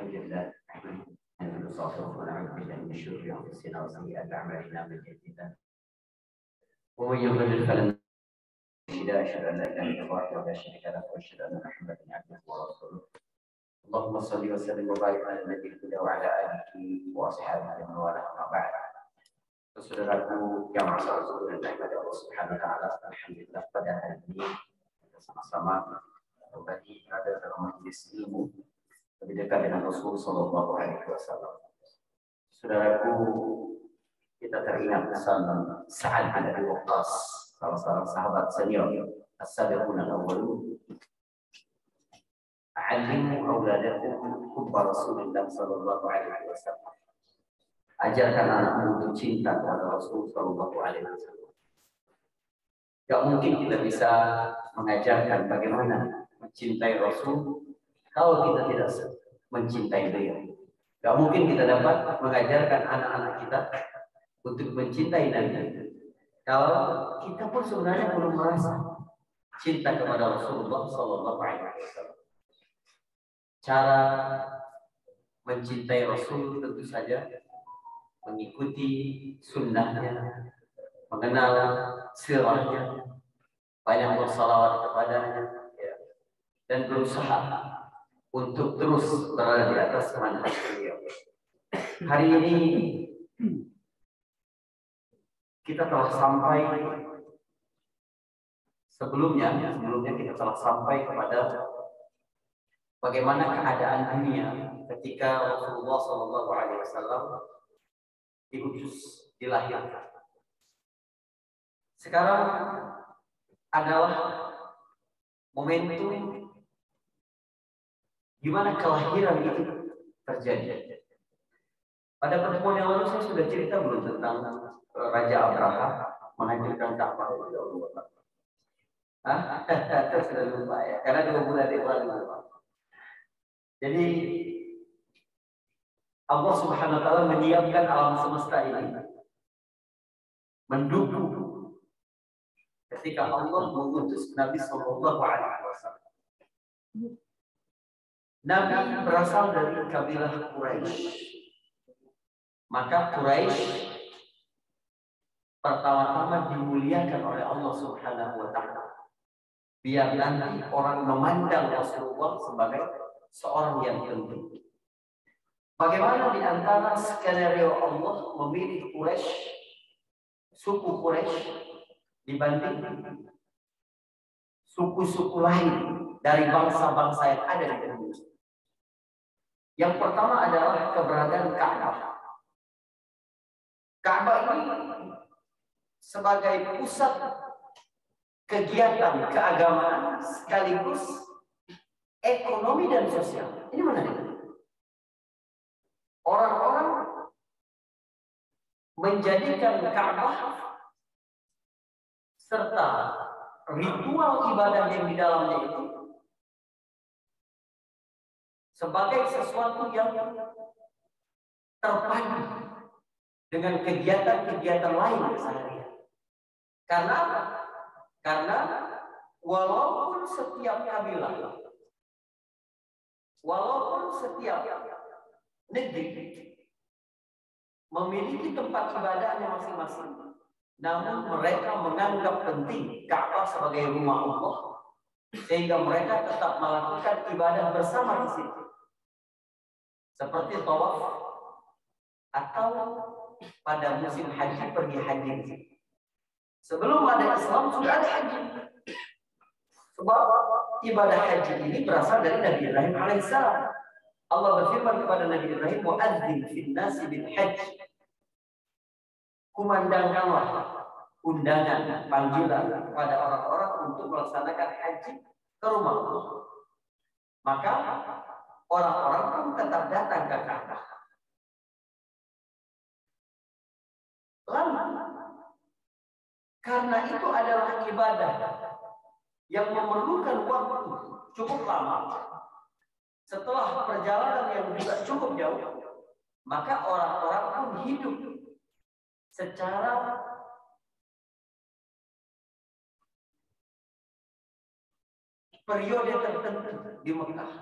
الحمد لله نحمده ونستغفره ونعوذ بالله من شرور انفسنا وسيئات اعمالنا من يهده الله ومن يضلل فلن تجد اشهد ان لا اله الا الله وحده لا شريك له واشهد ان محمدا عبده ورسوله اللهم صل وسلم وبارك على النبي الهدى وعلى اله واصحابه ومن والاه اما بعد. Saudaraku yang masalah dan daripada Allah Subhanahu wa taala, alhamdulillah pada hari ini kita sama-sama kembali berada dalam majelis ilmu lebih dekat dengan Rasul sallallahu alaihi wasallam. Saudaraku, kita teringat pesan Sa'ad bin Abi Waqqas, salah seorang sahabat senior as-sabiqun al-awwalun. A'allimu auladakum hubba Rasulillah sallallahu alaihi wasallam. Ajarkan anakmu untuk cinta kepada Rasul sallallahu alaihi wasallam. Gak mungkin kita bisa mengajarkan bagaimana mencintai Rasul kalau kita tidak mencintai beliau. Gak mungkin kita dapat mengajarkan anak-anak kita untuk mencintai Nabi kalau kita pun sebenarnya belum merasa cinta kepada Rasulullah sallallahu alaihi wasallam. Cara mencintai Rasul tentu saja mengikuti sunnahnya, mengenal sirahnya, banyak bersalawat kepadanya, ya, dan berusaha untuk terus berada di atas manhaj beliau. Hari ini kita telah sampai sebelumnya kita telah sampai kepada bagaimana keadaan dunia ketika Rasulullah SAW diutus, dilahirkan. Sekarang adalah momentum di mana kelahiran itu terjadi. Pada pertemuan yang lalu saya sudah cerita belum tentang Raja Abraha menghancurkan Ka'bah. Sudah lupa ya, karena 2 bulan yang lalu. Jadi Allah Subhanahu wa taala menyiapkan alam semesta ini mendukung ketika Allah mengutus Nabi sallallahu alaihi wasallam. Nabi berasal dari kabilah Quraisy. Maka Quraisy pertama-tama dimuliakan oleh Allah Subhanahu wa taala. Biar nanti orang memandang Rasulullah sebagai seorang yang penting. Bagaimana di antara skenario Allah memilih Quraisy, suku Quraisy dibanding suku-suku lain dari bangsa-bangsa yang ada di dunia? Yang pertama adalah keberadaan Ka'bah. Ka'bah ini sebagai pusat kegiatan keagamaan sekaligus ekonomi dan sosial. Ini menarik. Orang-orang menjadikan Ka'bah serta ritual ibadah yang di dalamnya itu sebagai sesuatu yang terpadu dengan kegiatan-kegiatan lain sehari-hari. Karena apa? Karena walaupun setiap kabilah, walaupun setiap negeri memiliki tempat ibadahnya masing-masing, namun mereka menganggap penting Ka'bah sebagai rumah Allah, sehingga mereka tetap melakukan ibadah bersama di situ, seperti tawaf atau pada musim haji pergi haji. Sebelum ada Islam sudah ada haji, sebab ibadah haji ini berasal dari Nabi Ibrahim alaihissalam. Allah berfirman kepada Nabi Ibrahim, "Wa'adzin fin nasi bil hajj." Kumandangkanlah undangan, panggilan kepada orang-orang untuk melaksanakan haji ke rumah Allah. Maka orang-orang pun tetap datang ke Ka'bah. Lalu, karena itu adalah ibadah yang memerlukan waktu cukup lama. Setelah perjalanan yang juga cukup jauh, maka orang-orang pun hidup secara periode tertentu di Mekah.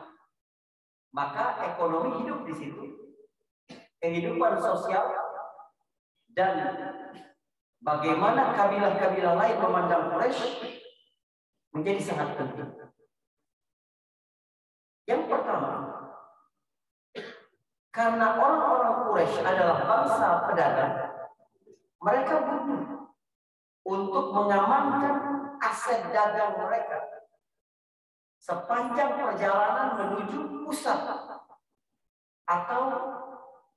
Maka ekonomi hidup di situ, kehidupan sosial, dan bagaimana kabilah-kabilah lain memandang Quraisy menjadi sangat penting. Yang pertama, karena orang-orang Quraisy adalah bangsa pedagang, mereka butuh untuk mengamankan aset dagang mereka sepanjang perjalanan menuju pusat atau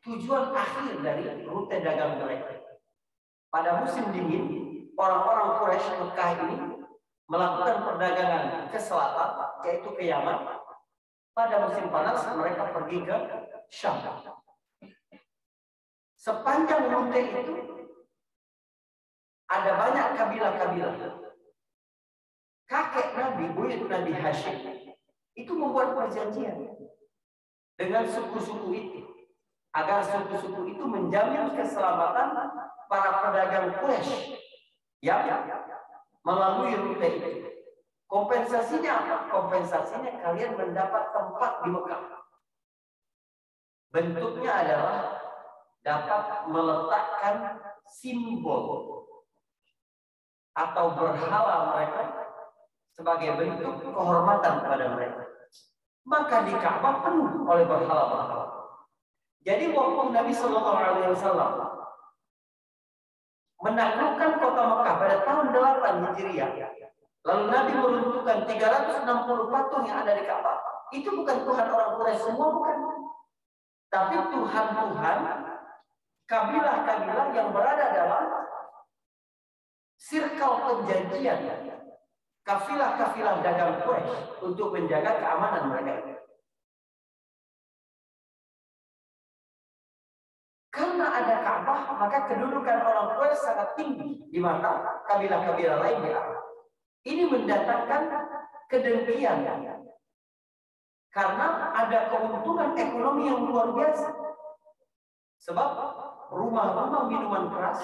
tujuan akhir dari rute dagang mereka. Pada musim dingin, orang-orang Quraisy Mekah ini melakukan perdagangan ke selatan, yaitu ke Yaman. Pada musim panas, mereka pergi ke Syam. Sepanjang rute itu, ada banyak kabilah-kabilah. Kakek Nabi, buyut Nabi Hashim, itu membuat perjanjian dengan suku-suku itu, agar suku-suku itu menjamin keselamatan para pedagang Quraisy yang melalui rute itu. Kompensasinya apa? Kompensasinya kalian mendapat tempat di Mekah. Bentuknya adalah dapat meletakkan simbol atau berhala mereka sebagai bentuk kehormatan kepada mereka. Maka di Ka'bah penuh oleh berhala-berhala. Jadi waktu Nabi Shallallahu Alaihi Wasallam menaklukkan kota Mekah pada tahun 8 Hijriah, lalu Nabi meruntuhkan 360 patung yang ada di Ka'bah. Itu bukan Tuhan orang Quraisy semua, bukan. Tapi Tuhan-Tuhan kabilah-kabilah yang berada dalam circle perjanjian kafilah-kafilah dagang Quraisy untuk menjaga keamanan mereka. Karena ada Ka'bah, maka kedudukan orang Quraisy sangat tinggi di mata kabilah-kabilah lain di Arab. Ini mendatangkan kedengkian karena ada keuntungan ekonomi yang luar biasa. Sebab rumah-rumah minuman keras,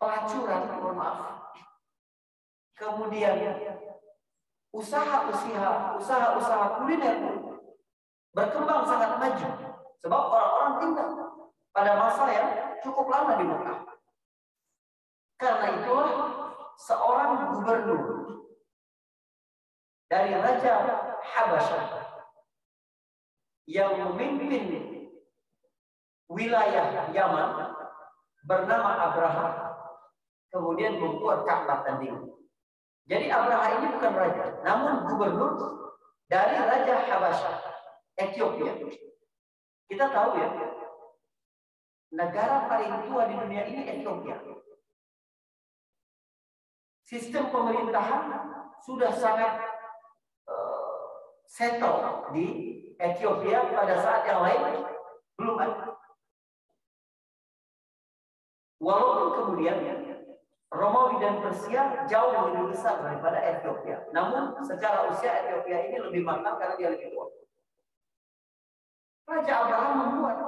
pelacuran, mohon maaf, kemudian usaha-usaha kuliner berkembang sangat maju. Sebab orang-orang tinggal pada masa yang cukup lama di Mekah. Karena itulah seorang gubernur dari Raja Habasyah yang memimpin wilayah Yaman bernama Abraha kemudian membuat Ka'bah tanding. Jadi Abraha ini bukan raja, namun gubernur dari Raja Habasyah, Ethiopia. Kita tahu ya, negara paling tua di dunia ini Ethiopia. Sistem pemerintahan sudah sangat settle di Ethiopia, pada saat yang lain belum ada. Walaupun kemudian Romawi dan Persia jauh lebih besar daripada Ethiopia, namun secara usia Ethiopia ini lebih matang karena dia lebih tua. Raja Abraham membuat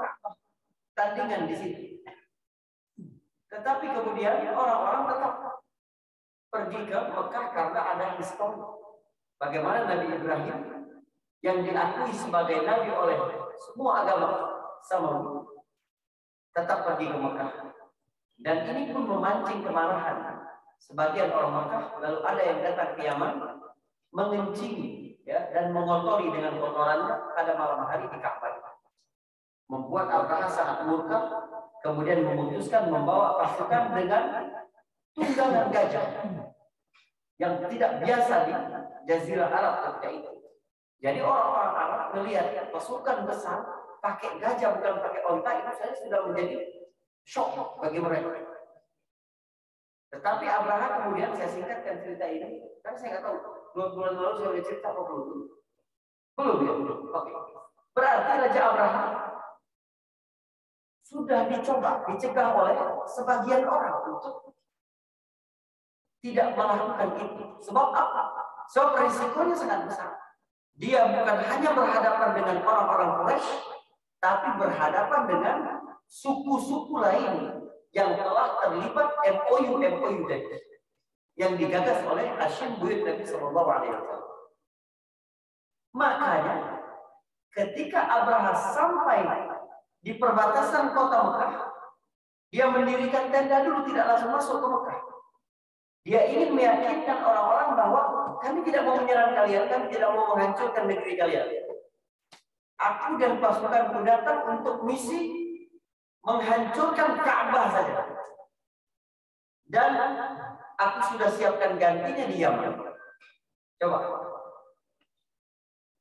tandingan di situ. Tetapi kemudian orang-orang tetap pergi ke Mekah karena ada histori. Bagaimana Nabi Ibrahim yang diakui sebagai nabi oleh semua agama samawi tetap pergi ke Mekah. Dan ini pun memancing kemarahan sebagian orang Mekah. Lalu ada yang datang ke Yaman mengencing ya, dan mengotori dengan kotorannya pada malam hari di Ka'bah. Membuat Abraha sangat murka, kemudian memutuskan membawa pasukan dengan tunggangan gajah yang tidak biasa di Jazirah Arab ketika itu. Jadi orang-orang Arab melihat pasukan besar pakai gajah bukan pakai onta, itu saya sudah menjadi shock bagi mereka. Tetapi Abraha kemudian, saya singkatkan cerita ini, karena saya nggak tahu 2 bulan lalu saya udah cerita apa belum? Belum ya? Oke. Berarti Raja Abraha sudah dicegah oleh sebagian orang untuk tidak melakukan itu. Sebab apa? Sebab risikonya sangat besar. Dia bukan hanya berhadapan dengan orang-orang Quraisy, tapi berhadapan dengan suku-suku lain yang telah terlibat MOU yang digagas oleh Hashim buyut Nabi Sallallahu Alaihi Wasallam. Makanya ketika Abraha sampai di perbatasan kota Mekah, dia mendirikan tenda dulu, tidak langsung masuk ke Mekah. Dia ingin meyakinkan orang-orang bahwa kami tidak mau menyerang kalian, kami tidak mau menghancurkan negeri kalian. Aku dan pasukanku datang untuk misi menghancurkan Ka'bah saja. Dan aku sudah siapkan gantinya di Yaman. Coba.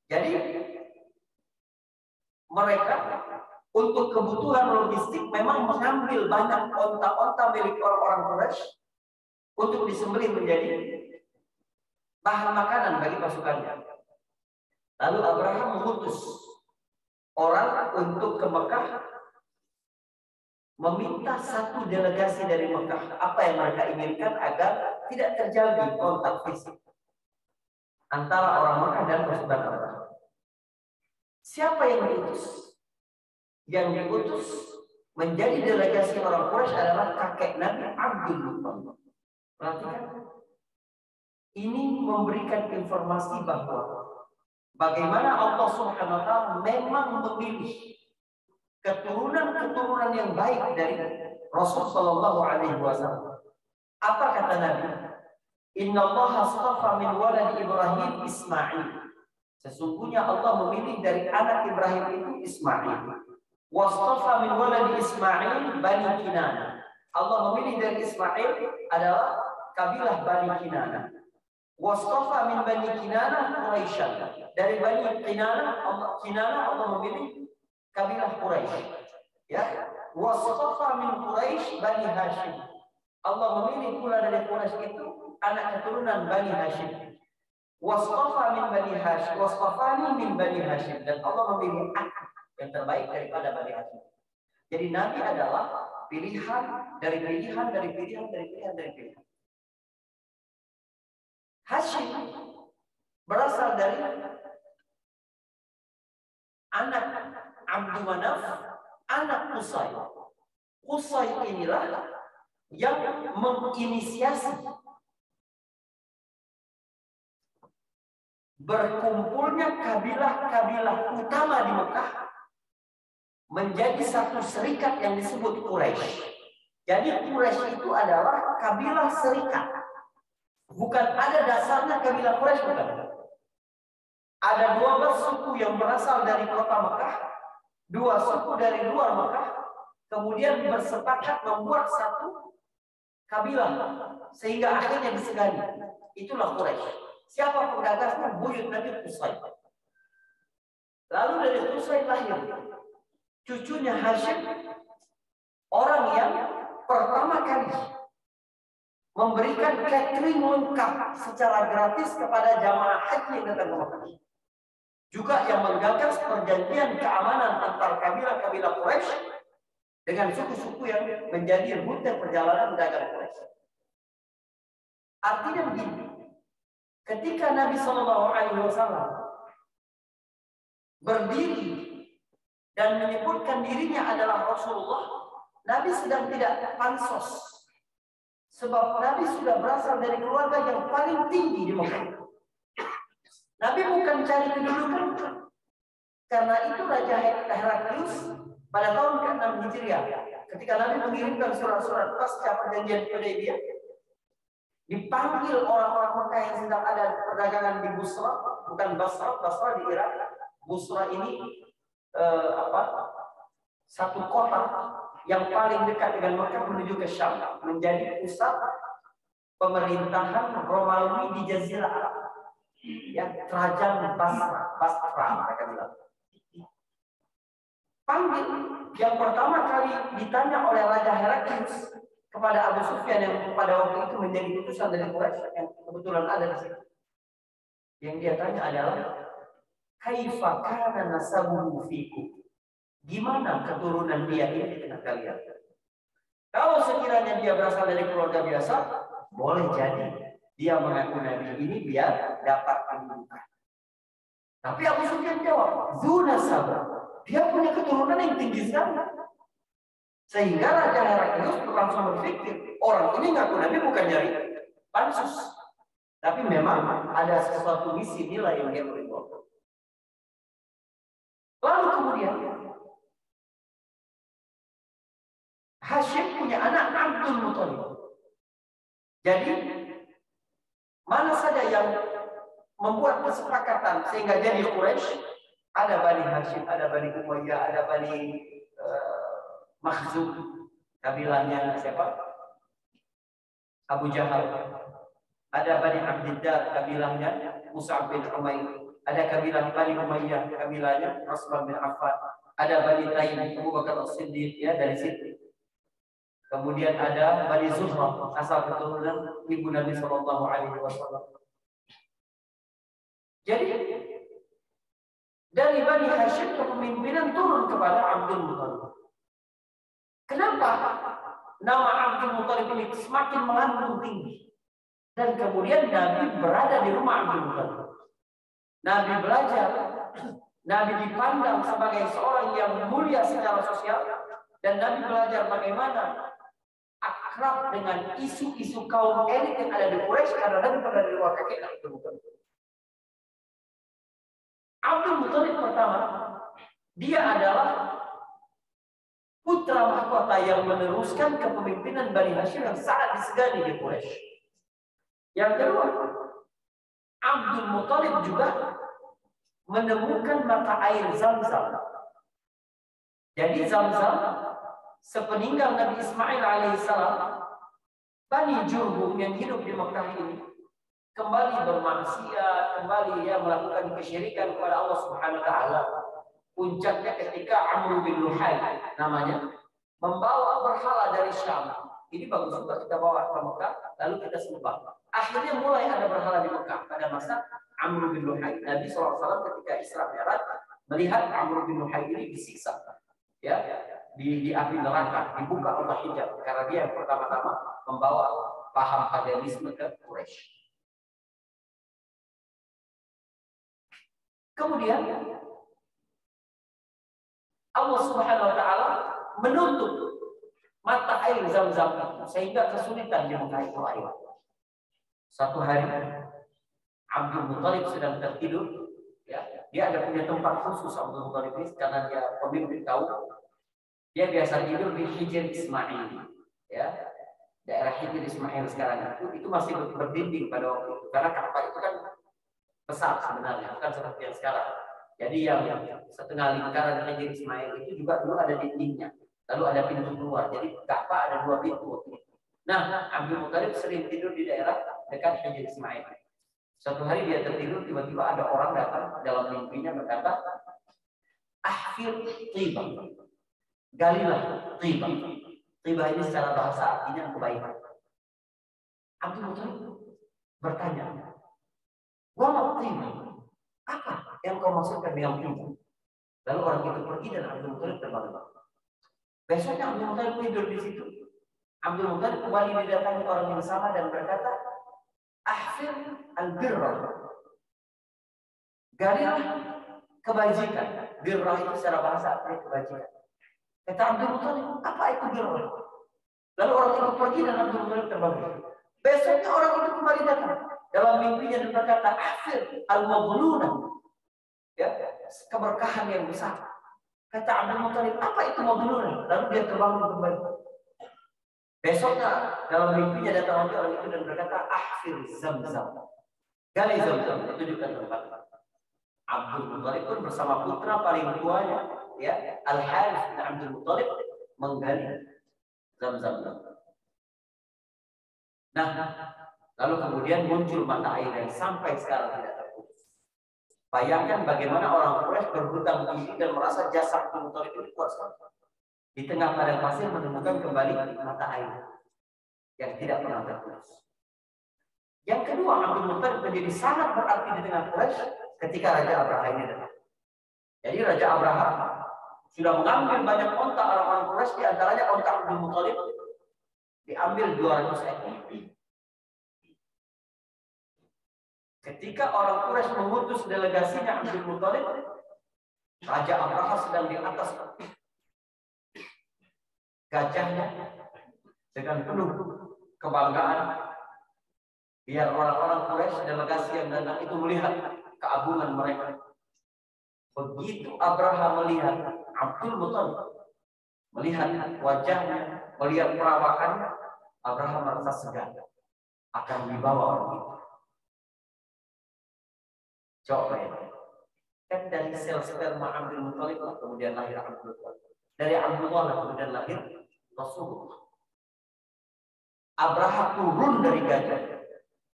Jadi mereka untuk kebutuhan logistik memang mengambil banyak onta-onta milik orang-orang Quraisy untuk disembelih menjadi bahan makanan bagi pasukannya. Lalu Abraham mengutus orang untuk ke Mekah, meminta satu delegasi dari Mekah. Apa yang mereka inginkan agar tidak terjadi kontak fisik antara orang Mekah dan pasukan Abraham. Siapa yang diutus? Yang diutus menjadi delegasi orang Quraisy adalah kakek Nabi Abdul Muttalib. Perhatikan, ini memberikan informasi bahwa bagaimana Allah Subhanahu wa taala memang memilih keturunan-keturunan yang baik dari Rasul sallallahu alaihi wasallam. Apa kata Nabi? Inna Allah astafa min walad Ibrahim Ismail. Sesungguhnya Allah memilih dari anak Ibrahim itu Ismail. Wastafa min walad Ismail Bani Kinana. Allah memilih dari Ismail adalah kabilah Bani Kinana. Wastafa min Bani Kinana Quraisyan. Dari Bani Kinana Allah memilih kabilah Quraisy. Ya. Wastafa min Quraisy Bani Hashim. Allah memilih pula dari Quraisy itu anak keturunan Bani Hashim. Wastafa min Bani Hashim, wastafani min Bani Hashim, dan Allah memilih aku yang terbaik daripada Bani Hashim. Jadi Nabi adalah pilihan dari pilihan dari pilihan dari pilihan dari pilihan. Hashim berasal dari anak Abdul Manaf, anak Qusay. Qusay inilah yang menginisiasi berkumpulnya kabilah-kabilah utama di Mekah menjadi satu serikat yang disebut Quraisy. Jadi Quraisy itu adalah kabilah serikat. Bukan ada dasarnya kabilah Quraisy, bukan. Ada 12 suku yang berasal dari kota Mekah, 2 suku dari luar Mekah, kemudian bersepakat membuat satu kabilah sehingga akhirnya disegani. Itulah Quraisy. Siapa penggagasnya? Buyut Nabi Qusay. Lalu dari Qusay lahir cucunya Hashim, orang yang pertama kali memberikan catering lengkap secara gratis kepada jamaah haji yang datang ke Mekah. Juga yang menggagas perjanjian keamanan antar kabilah-kabilah Quraisy dengan suku-suku yang menjadi rute perjalanan dagang Quraisy. Artinya begini, ketika Nabi SAW berdiri dan menyebutkan dirinya adalah Rasulullah, Nabi sedang tidak pansos. Sebab Nabi sudah berasal dari keluarga yang paling tinggi di Mekah. Nabi bukan cari kedudukan. Karena itu Raja Heraklius pada tahun ke-6 Hijriah, ketika Nabi mengirimkan surat-surat pasca perjanjian Hudaybiyah, dipanggil orang-orang Mekah yang sedang ada perdagangan di Busra, bukan Basra, Basra di Irak. Busra ini satu kota yang paling dekat dengan Mekah menuju ke Syam, menjadi pusat pemerintahan Romawi di Jazirah Arab. Ya, kerajaan Basra mereka bilang. Panggil yang pertama kali ditanya oleh Raja Heraklius kepada Abu Sufyan yang pada waktu itu menjadi utusan dari Quraisy yang kebetulan ada di situ. Yang dia tanya adalah, kaifa kana nasabuhu fikum? Gimana keturunan dia ini di tengah kalian? Kalau sekiranya dia berasal dari keluarga biasa, boleh jadi dia mengaku Nabi ini biar dapat kedudukan. Tapi Abu Sufyan jawab, "Dzuna sabr." Dia punya keturunan yang tinggi sekali. Sehingga Raja Heraklius langsung berpikir, orang ini ngaku Nabi bukan nyari pansus, tapi memang ada sesuatu misi nilai yang dia perlu. Jadi mana saja yang membuat kesepakatan sehingga jadi Quraisy, ada Bani Hashim, ada Bani Umayyah, ada Bani Makhzum, kabilahnya siapa? Abu Jahal. Ada Bani Abdiddar, kabilahnya Mus'ab bin Umair. Ada kabilah Bani Umayyah, kabilahnya Utsman bin Affan. Ada Bani Taim, Abu Bakar As-Siddiq, ya, dari situ. Kemudian ada Bani Zuhrah, asal keturunan ibu Nabi Shallallahu Alaihi Wasallam. Jadi dari Bani Hashim kepemimpinan turun kepada Abdul Muthalib. Kenapa nama Abdul Muthalib ini semakin melambung tinggi? Dan kemudian Nabi berada di rumah Abdul Muthalib. Nabi belajar, Nabi dipandang sebagai seorang yang mulia secara sosial, dan Nabi belajar bagaimana akrab dengan isu-isu kaum elit yang ada di Quraisy karena Nabi pernah di luar kakek Abdul Muthalib. Abdul Muthalib pertama, dia adalah putra mahkota yang meneruskan kepemimpinan Bani Hashim yang sangat disegani di Quraisy. Yang kedua, Abdul Muthalib juga menemukan mata air Zam-Zam. Jadi Zam-Zam sepeninggal Nabi Ismail alaihissalam, Bani Jurhum yang hidup di Mekah ini kembali bermaksiat, kembali melakukan kesyirikan kepada Allah Subhanahu wa taala. Puncaknya ketika Amr bin Luhai namanya membawa berhala dari Syam. Ini bagus juga kita bawa ke Mekah, lalu kita sembah. Akhirnya mulai ada berhala di Mekah pada masa Amr bin Luhai. Nabi SAW ketika Isra Mi'raj melihat Amr bin Luhai ini disiksa, ya, di api neraka, dibuka Allah hijab karena dia yang pertama-tama membawa paham paganisme ke Quraisy. Kemudian Allah Subhanahu wa taala menutup mata air Zam-Zam sehingga kesulitan di Mekah itu air. Satu hari Abdul Muthalib sedang tertidur, ya, dia ada punya tempat khusus Abdul Muthalib ini karena dia pemimpin kaum. Dia biasa tidur di Hijr Ismail, ya, daerah Hijr Ismail sekarang itu masih berdinding pada waktu itu karena Ka'bah itu kan besar sebenarnya, bukan seperti yang sekarang. Jadi yang setengah lingkaran Hijr Ismail itu juga dulu ada dindingnya. Lalu ada pintu keluar, jadi Ka'bah ada 2 pintu. Nah, Abdul Muthalib sering tidur di daerah dekat Hijr Ismail. Suatu hari dia tertidur, tiba-tiba ada orang datang dalam mimpinya berkata, "Ahfir tibah." Galilah tibah. Tibah ini secara bahasa artinya kebaikan. Abdul Muthalib bertanya, "Wa ma tibah? Apa yang kau maksudkan dengan tibah?" Lalu orang itu pergi dan Abdul Muthalib terbang. Besoknya Abdul Muthalib tidur di situ. Abdul Muthalib kembali didatangi orang yang sama dan berkata, "Ahfir al-birra." Galilah kebajikan. Birra itu secara bahasa artinya kebajikan. Kata Abdul Muthalib, "Apa itu birra?" Lalu orang itu pergi dan Abdul Muthalib terbang. Besoknya orang itu kembali datang dalam mimpinya dan berkata, "Ahfir al-maghlunah." Ya, keberkahan yang besar. Kata Abdul Muthalib, "Apa itu maghlunah?" Lalu dia terbangun kembali. Besoknya dalam mimpinya datang lagi orang itu dan berkata, "Ahfir Zam-Zam." Gali Zam-Zam, itu juga tempat. Abdul Muthalib pun bersama putra paling tuanya, ya, Al-Harith bin Abdul Muthalib, menggali Zam-Zam. Nah, lalu kemudian muncul mata air yang sampai sekarang tidak terputus. Bayangkan bagaimana orang Quraisy berhutang budi dan merasa jasa Abdul Muthalib itu kuat sekali. Di tengah padang pasir menemukan kembali mata air yang tidak pernah terputus. Yang kedua, Abdul Muthalib menjadi sangat berarti di tengah Quraisy ketika Raja Abraha ini datang. Jadi Raja Abraha sudah mengambil banyak onta orang-orang Quraisy, di antaranya onta Abdul Muthalib diambil 200 ekor. Ketika orang Quraisy mengutus delegasinya Abdul Muthalib, Raja Abraha sedang di atas gajahnya dengan penuh kebanggaan, biar orang-orang Quraisy delegasi yang datang itu melihat keagungan mereka. Begitu Abraha melihat Abdul Muthalib, melihat wajahnya, melihat perawakannya, Abraha merasa segan. akan dibawa orang itu. Coba ya. Kan dari sel sperma Abdul Muthalib kemudian lahir Abdul Muthalib. Dari Abdullah kemudian lahir Rasulullah. Abraha turun dari gajah,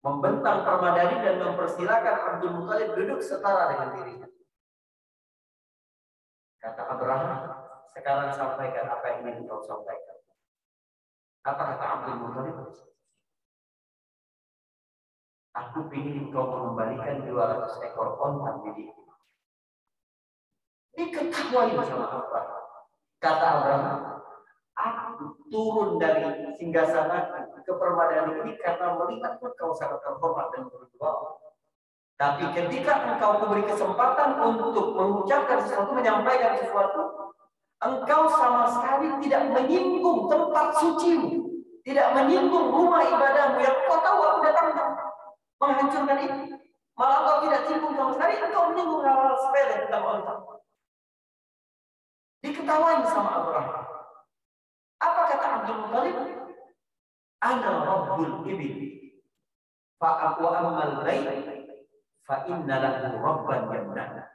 membentang permadani dan mempersilahkan Abdul Muthalib duduk setara dengan dirinya. Kata Abraha, sekarang sampaikan apa yang ingin kau sampaikan. Apa kata Abdul Muthalib? Aku ingin kau mengembalikan 200 ekor onta milikku. Diketahui sama Abraha. Kata Abraha, aku turun dari singgasana ke permadani ini karena melihat engkau sangat terhormat dan berdoa. Tapi ketika engkau memberi kesempatan untuk mengucapkan sesuatu, menyampaikan sesuatu, engkau sama sekali tidak menyinggung tempat sucimu, tidak menyinggung rumah ibadahmu yang kau tahu aku datang menghancurkan itu. Malah engkau tidak singgung sama sekali, engkau menyinggung hal-hal sepele tentang Allah. Diketawain sama Abraham. Apa kata Abdul Muthalib? Ana rabbul ibil fa aqwa amal bait fa inna lahu rabban yamna.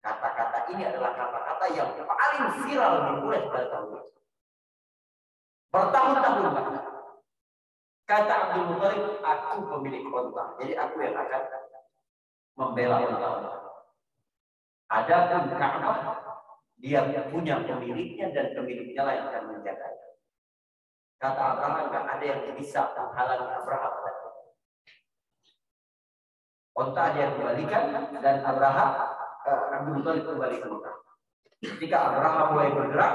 Kata-kata ini adalah kata-kata yang paling viral di Quraisy pada tahun itu. Bertahun-tahun bahkan. Kata Abdul Muthalib, aku pemilik onta, jadi aku yang akan membela onta. Adapun Ka'bah, dia punya pemiliknya dan pemiliknya lah yang akan menjaganya. Kata Abraham, nggak ada yang bisa menghalangi Abraham. Onta dia kembalikan dan Abraham Abdul Muthalib kembali ke Mekah. Ketika Abraham mulai bergerak,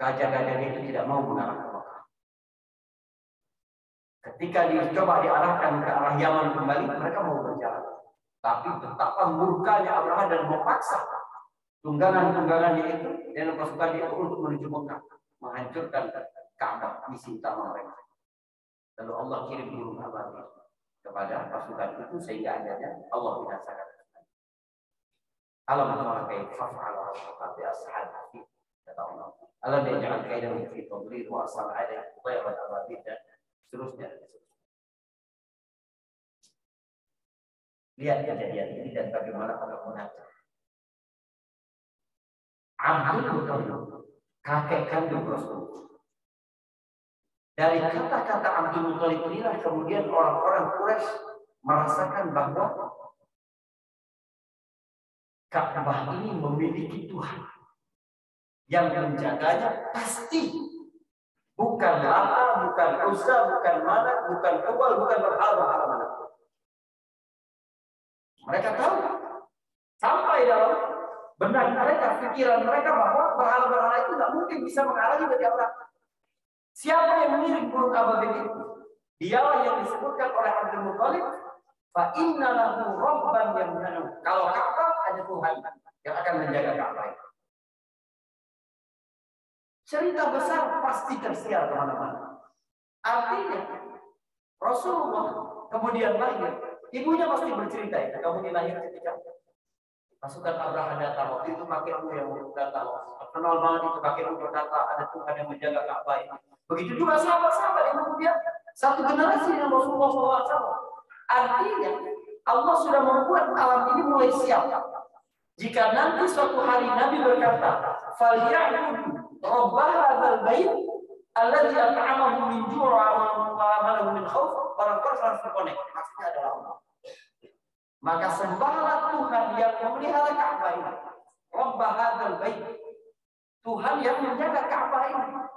gajah-gajahnya itu tidak mau mengarah ke Mekah. Ketika dicoba diarahkan ke arah Yaman kembali, mereka mau berjalan. Tapi betapa murkanya Abraham dan memaksa tunggangan-tunggangannya itu dan pasukan itu untuk menuju Mekah, menghancurkan Ka'bah, misi utama mereka. Lalu Allah kirim burung ababil kepada pasukan itu sehingga akhirnya Allah binasakan. Alam tara kaifa fa'ala rabbuka bi ashabihi, kata Allah. Alam yaj'al kaidahum fi tadlil wa arsala 'alaihim tayran ababil dan seterusnya. Lihat kejadian ini dan bagaimana Allah mengatur. Abdul Muthalib, kakek kandung Rasulullah. Dari kata-kata Abdul Muthalib inilah kemudian orang-orang Quraisy merasakan bahwa Ka'bah ini memiliki Tuhan yang menjaganya pasti. Bukan Lata, bukan Uzza, bukan Manat, bukan Hubal, bukan berhala-hala mana. Mereka tahu sampai dalam benak mereka, pikiran mereka bahwa berhala-berhala itu tidak mungkin bisa menghalangi bagi Abraham. Siapa yang mengirim burung ababil itu? Dialah yang disebutkan oleh Abdul Muthalib, fa inna lahu rabban yamna'u. Kalau Ka'bah ada Tuhan yang akan menjaga Ka'bah itu. Cerita besar pasti tersiar kemana-mana. Artinya Rasulullah kemudian lahir, ibunya pasti bercerita ya. Kamu dilahir ketika pasukan Abraham datang, waktu itu kakekmu yang datang. Kenal banget itu kakekmu berkata ada Tuhan yang menjaga Ka'bah ini. Begitu juga sahabat-sahabat yang kemudian satu generasi dengan Rasulullah SAW. Artinya Allah sudah membuat alam ini mulai siap. Jika nanti suatu hari Nabi berkata, "Falya'budu Rabb hadzal bait alladzi at'amahum min ju' wa amanahum min khauf," orang-orang harus terkonek. Maksudnya adalah Allah. Maka sembahlah Tuhan yang memelihara Ka'bah ini. Rabb hadzal bait. Tuhan yang menjaga Ka'bah ini.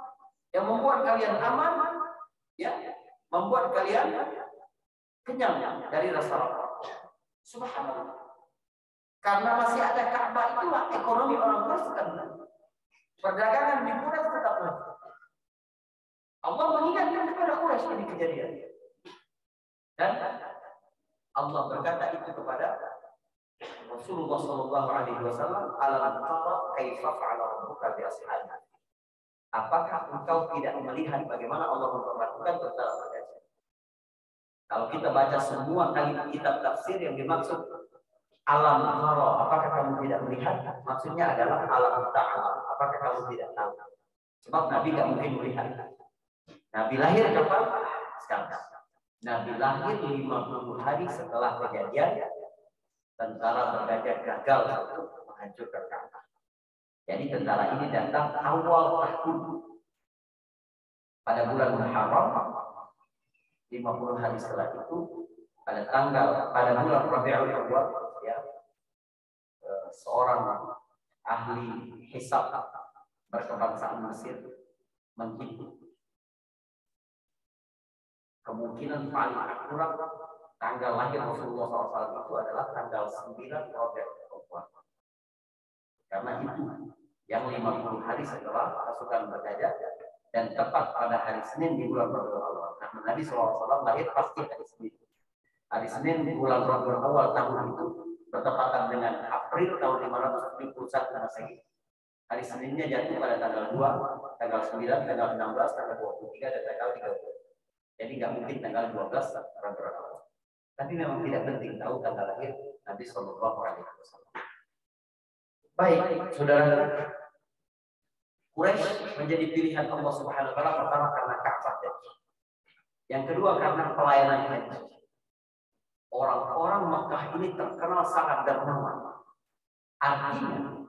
Yang membuat kalian aman, ya, membuat kalian kenyang dari rasa lapar. Subhanallah. Karena masih ada Ka'bah itulah ekonomi orang Quraisy tetap naik. Perdagangan di Quraisy tetap naik. Allah mengingatkan kepada Quraisy ini kejadian. Dan Allah berkata itu kepada Rasulullah SAW, "Alam tara kaifa fa'ala rabbuka bi ashabihi." Apakah engkau tidak melihat bagaimana Allah memperlakukan tentara bergajah? Kalau kita baca semua kalimat kitab tafsir yang dimaksud alam tara, apakah kamu tidak melihat? Maksudnya adalah alam ta'alam. Apakah kamu tidak tahu? Sebab Nabi tidak mungkin melihat. Nabi lahir kapan? Sekarang. Nabi lahir 50 hari setelah kejadian tentara bergajah gagal untuk menghancurkan Ka'bah. Jadi tentara ini datang awal tahun pada bulan Muharram, 50 hari setelah itu pada bulan Rabiul Awwal, ya, seorang ahli hisab berkebangsaan Mesir menghitung kemungkinan paling akurat tanggal lahir Rasulullah SAW itu adalah tanggal 9 Rabiul Awwal. Karena itu yang 50 hari setelah pasukan bergajah dan tepat pada hari Senin di bulan Rabiul Awal. Karena Nabi SAW lahir pasti hari Senin. Hari Senin di bulan Rabiul Awal tahun itu bertepatan dengan April tahun 571 Masehi. Hari Seninnya jatuh pada tanggal 2, tanggal 9, tanggal 16, tanggal 23, dan tanggal 30. Jadi nggak mungkin tanggal 12 Rabiul Awal. Tapi memang tidak penting tahu tanggal lahir Nabi SAW. Baik, saudara, Quraisy menjadi pilihan Allah Subhanahu wa taala pertama karena Ka'bah. Yang kedua karena pelayanan haji. Orang-orang Makkah ini terkenal sangat dermawan. Artinya,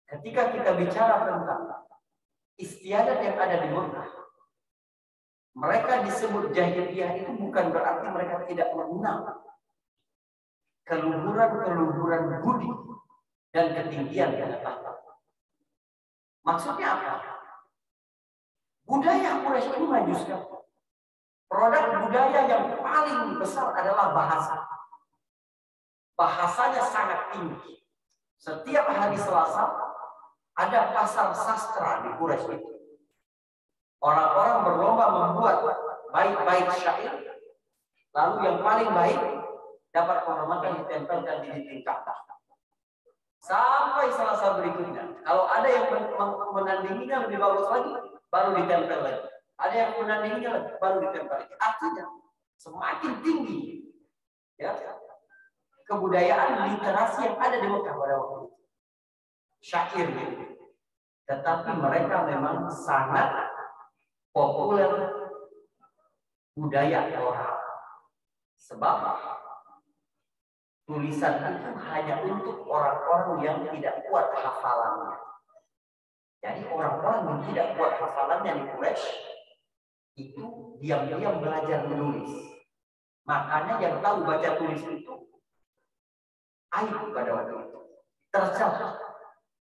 ketika kita bicara tentang istiadat yang ada di Makkah, mereka disebut jahiliyah itu bukan berarti mereka tidak mengenal keluhuran budi dan ketinggian pengetahuan. Maksudnya apa? Budaya Quraisy ini maju sekali. Produk budaya yang paling besar adalah bahasa. Bahasanya sangat tinggi. Setiap hari Selasa ada pasar sastra di Quraisy itu. Orang-orang berlomba membuat bait-bait syair, lalu yang paling baik dapat penghormatan ditempelkan di dinding Ka'bah. Sampai Selasa berikutnya, kalau ada yang menandinginya lebih bagus lagi, baru ditempel lagi. Ada yang menandinginya lagi, baru ditempel lagi. Artinya semakin tinggi, ya, kebudayaan literasi yang ada di Mekah pada waktu itu. Syair gitu. Tetapi mereka memang sangat populer budaya oral. Sebab tulisan itu hanya untuk orang-orang yang tidak kuat hafalannya. Jadi orang-orang yang tidak kuat hafalannya di Quraisy itu diam-diam belajar menulis. Makanya yang tahu baca tulis itu aib pada waktu itu. Tercatat.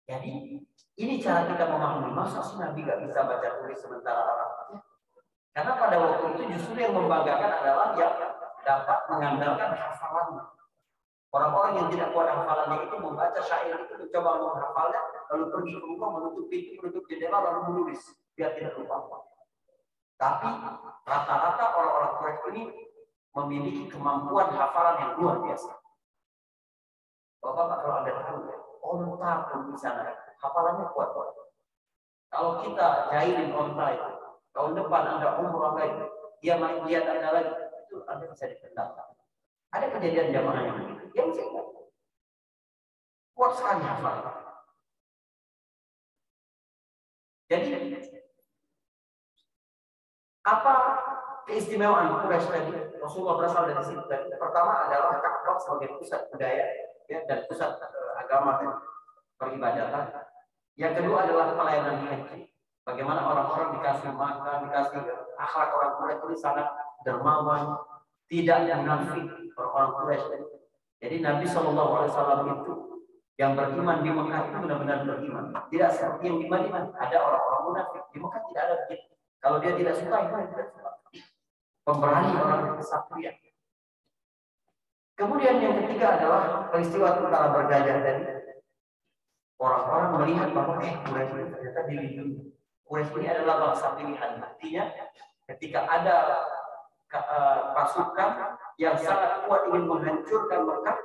Jadi ini cara kita memahami, masa sih Nabi gak bisa baca tulis sementara Arabnya? Karena pada waktu itu justru yang membanggakan adalah yang dapat mengandalkan hafalannya. Orang-orang yang tidak kuat hafalannya itu membaca syair itu, mencoba menghafalnya, lalu pergi ke rumah, menutup pintu, menutup jendela, lalu menulis biar tidak lupa. Tapi rata-rata orang-orang Quraisy ini memiliki kemampuan hafalan yang luar biasa. Bapak-bapak kalau Anda tahu, onta pun bisa hafalannya kuat. Kalau kita jahilin onta itu, tahun depan Anda umroh lagi, dia main lihat Anda lagi, itu Anda bisa dipendam. Ada kejadian jamaah yang begitu. Dia masih kuat sekali hafalan. Jadi apa keistimewaan Quraisy tadi? Rasulullah berasal dari situ. Pertama adalah Ka'bah sebagai pusat budaya, ya, dan pusat agama dan peribadatan. Yang kedua adalah pelayanan haji. Bagaimana orang-orang dikasih makan, dikasih akhlak orang Quraisy ini sangat dermawan, tidak munafik orang Quraisy. Jadi Nabi SAW itu yang beriman di Mekah itu benar-benar beriman. Tidak seperti yang di Madinah, ada orang-orang munafik. Di Mekah tidak ada begitu. Kalau dia tidak suka, dia tidak suka. Pemberani orang kesatria. Kemudian yang ketiga adalah peristiwa tentara bergajah tadi. Orang-orang melihat bahwa Quraisy ini ternyata dilindungi. Quraisy ini adalah bangsa pilihan. Artinya ketika ada pasukan yang sangat kuat ingin menghancurkan Mekah,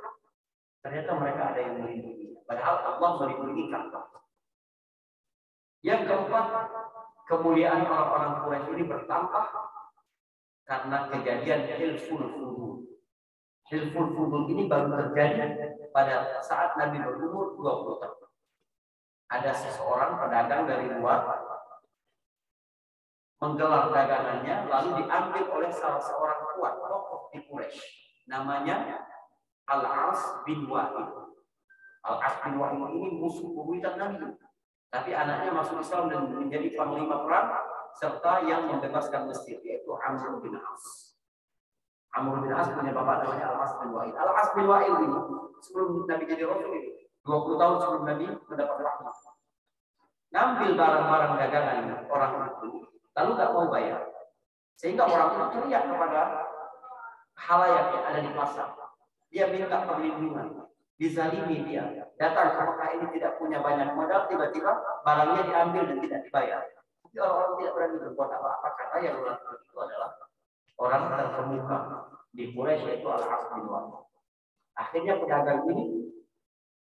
ternyata mereka ada yang melindungi. Padahal Allah melindungi Ka'bah. Yang keempat, kemuliaan orang-orang Quraisy ini bertambah karena kejadian Hilful Fudul. Hilful Fudul ini baru terjadi pada saat Nabi berumur 20 tahun. Ada seseorang pedagang dari luar menggelar dagangannya, lalu diambil oleh salah seorang kuat tokoh di Quraisy, namanya Al-As bin Wa'il. Al-As bin Wa'il ini musuh bebuyutan Nabi, tapi anaknya masuk Islam dan menjadi panglima perang serta yang membebaskan Mesir, yaitu Amr bin As. Amr bin As punya bapak namanya Al-As bin Wa'il. Al-As bin Wa'il ini sebelum Nabi jadi Rasul ini, 20 tahun sebelum Nabi mendapat rahmat, ngambil barang-barang dagangan orang itu, lalu nggak mau bayar, sehingga orang itu teriak kepada khalayak yang ada di pasar. Dia minta perlindungan, dizalimi dia. Datang ke Mekah ini tidak punya banyak modal, tiba-tiba barangnya diambil dan tidak dibayar. Tapi orang-orang tidak berani berbuat apa-apa karena yang melakukan itu adalah orang terkemuka di Quraisy, yaitu Al-As bin Wa'il. Akhirnya pedagang ini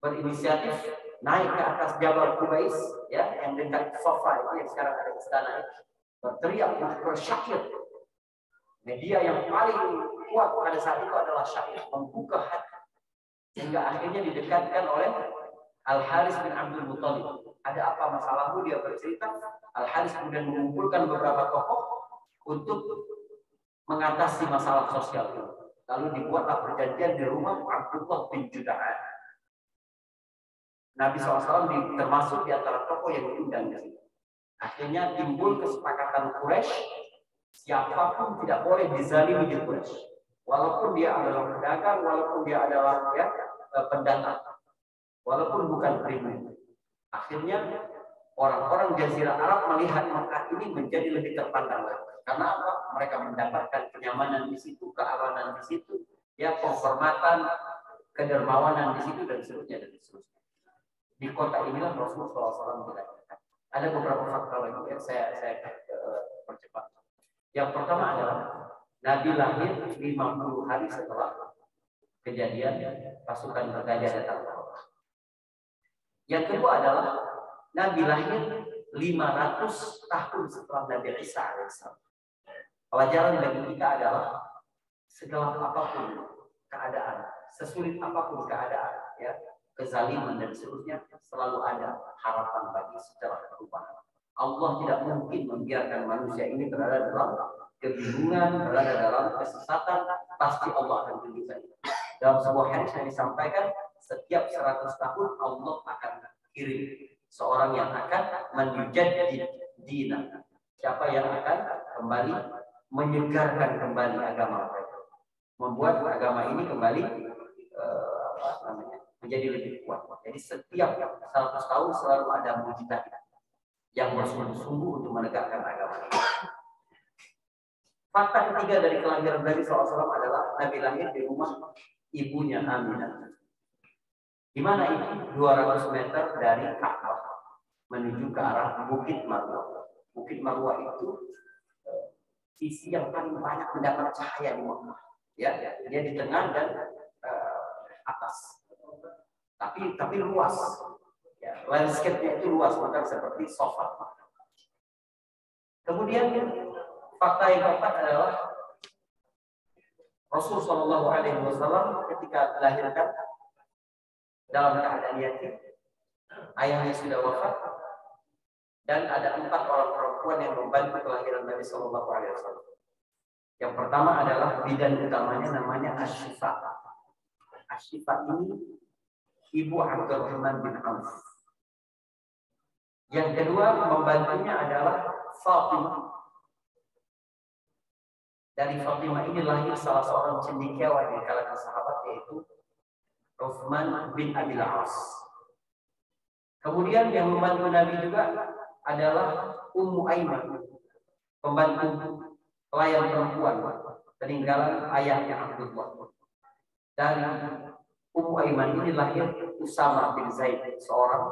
berinisiatif naik ke atas Jabal Qubais, ya, yang dekat Safa itu yang sekarang ada istana itu, berteriak bersyair. Media yang paling kuat pada saat itu adalah syair, membuka hati, sehingga akhirnya didekatkan oleh Al-Haris bin Abdul Muthalib. Ada apa masalahmu? Dia bercerita. Al-Haris kemudian mengumpulkan beberapa tokoh untuk mengatasi masalah sosial itu. Lalu dibuatlah perjanjian di rumah Abdullah bin Juda'an. Nabi SAW termasuk di antara tokoh yang diundang di situ. Akhirnya timbul kesepakatan Quraisy, siapapun tidak boleh dizalimi di Quraisy, walaupun dia adalah pedagang, walaupun dia adalah pendatang, walaupun bukan pribumi. Akhirnya orang-orang Jazirah Arab melihat Mekah ini menjadi lebih terpandang lagi. Karena apa? Mereka mendapatkan kenyamanan di situ, keamanan di situ, ya, penghormatan, kedermawanan di situ, dan seterusnya dan seterusnya. Di kota inilah Rasulullah SAW dilahirkan. Ada beberapa fakta lagi yang saya percepat. Yang pertama adalah Nabi lahir 50 hari setelah kejadian pasukan bergajah datang ke kota. Yang kedua adalah Nabi lahir 500 tahun setelah Nabi Isa alaihissalam. Pelajaran bagi kita adalah segelap apapun keadaan, sesulit apapun keadaan, ya, kezaliman dan seterusnya, selalu ada harapan bagi sejarah perubahan. Allah tidak mungkin membiarkan manusia ini berada dalam kebingungan, berada dalam kesesatan. Pasti Allah akan tunjukkan. Dalam sebuah hadis yang disampaikan, setiap 100 tahun Allah akan kirim seorang yang akan menjaddid dinah. Siapa yang akan kembali menyegarkan kembali agama mereka, membuat agama ini kembali menjadi lebih kuat. Jadi setiap 100 tahun selalu ada mujizat yang bersungguh-sungguh untuk menegakkan agama ini. Fakta ketiga dari kelahiran Nabi SAW adalah Nabi lahir di rumah ibunya Aminah. Di mana itu? 200 meter dari Ka'bah menuju ke arah Bukit Marwah. Bukit Marwah itu sisi yang paling banyak mendapat cahaya di Mekah. Ya, dia di tengah dan atas. Tapi luas. Ya, landscape-nya itu luas, maka seperti sofa. Kemudian fakta yang keempat adalah Rasulullah SAW ketika dilahirkan dalam keadaan yatim, ayahnya sudah wafat, dan ada 4 orang perempuan yang membantu kelahiran Nabi SAW. Yang pertama adalah bidan utamanya namanya Asy-Syifa. Asy-Syifa ini ibu Abdurrahman bin Auf. Yang kedua membantunya adalah Fatimah. Dari Fatimah ini lahir salah seorang cendekiawan di kalangan sahabat, yaitu Utsman bin Abil As. Kemudian yang membantu Nabi juga adalah Ummu Aiman, pembantu pelayan perempuan peninggalan ayahnya Abdullah. Dan Ummu Aiman ini lahir Usama bin Zaid, seorang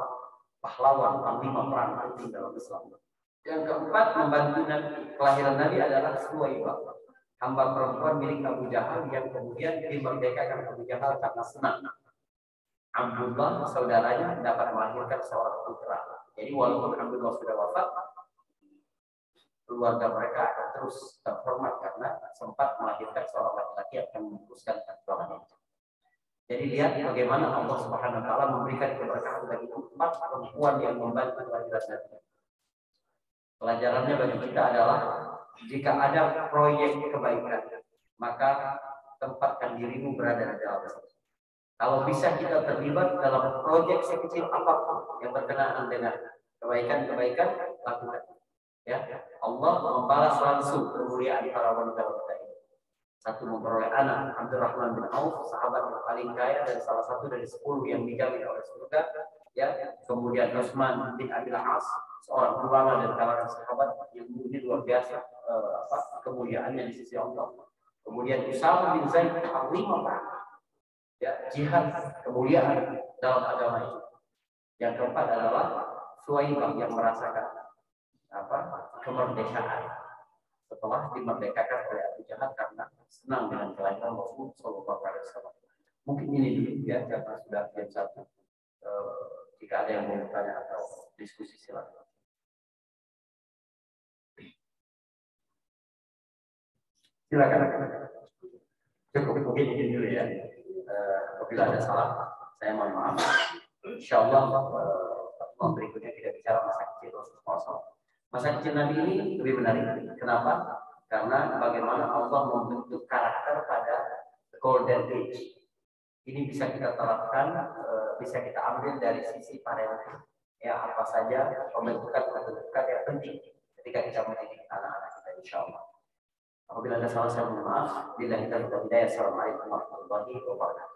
pahlawan panglima perang penting dalam Islam. Yang keempat membantu Nabi, kelahiran Nabi adalah Suwaibah, hamba perempuan milik Abu Jahal yang kemudian dimerdekakan Abu Jahal karena senang Abdullah saudaranya dapat melahirkan seorang putra. Jadi walaupun Abdullah sudah wafat, keluarga mereka akan terus terhormat karena sempat melahirkan seorang laki-laki yang akan meneruskan perjuangan itu. Jadi lihat bagaimana Allah Subhanahu wa taala memberikan keberkahan bagi 4 perempuan yang membantu kelahiran Nabi. Pelajarannya bagi kita adalah jika ada proyek kebaikan, maka tempatkan dirimu berada di dalam. Kalau bisa kita terlibat dalam proyek sekecil apapun yang berkenaan dengan kebaikan-kebaikan, lakukan. Ya, Allah membalas langsung kemuliaan para wanita-wanita ini. Satu memperoleh anak, Abdurrahman bin Auf, sahabat yang paling kaya dan salah satu dari 10 yang dijamin oleh surga. Ya, kemudian Utsman bin Abil As, seorang ulama dan kalangan sahabat yang mungkin luar biasa kemuliaannya di sisi Allah. Kemudian Usama bin Zaid, panglima perang. Ya, jihad, kemuliaan dalam agama ini. Yang keempat adalah Suwaibah yang merasakan kemerdekaan setelah dimerdekakan oleh Abu Jahal karena senang dengan kelahiran Rasul Shallallahu Alaihi Wasallam. Mungkin ini dulu ya, karena sudah jam 1. Jika ada yang mau bertanya atau diskusi silakan. Silakan. Cukup mungkin ini dulu ya. Apabila ada salah, saya mohon maaf. Insya Allah berikutnya tidak bicara masa kecil Rasulullah. Masa kecil Nabi ini lebih menarik. Kenapa? Karena bagaimana Allah membentuk karakter pada golden age. Ini bisa kita terapkan, bisa kita ambil dari sisi parenting. Ya, apa saja pembentukan yang penting ketika kita mendidik anak-anak kita, insya Allah. Apabila ada salah, saya mohon maaf. Bila kita tidak, Assalamualaikum warahmatullahi wabarakatuh.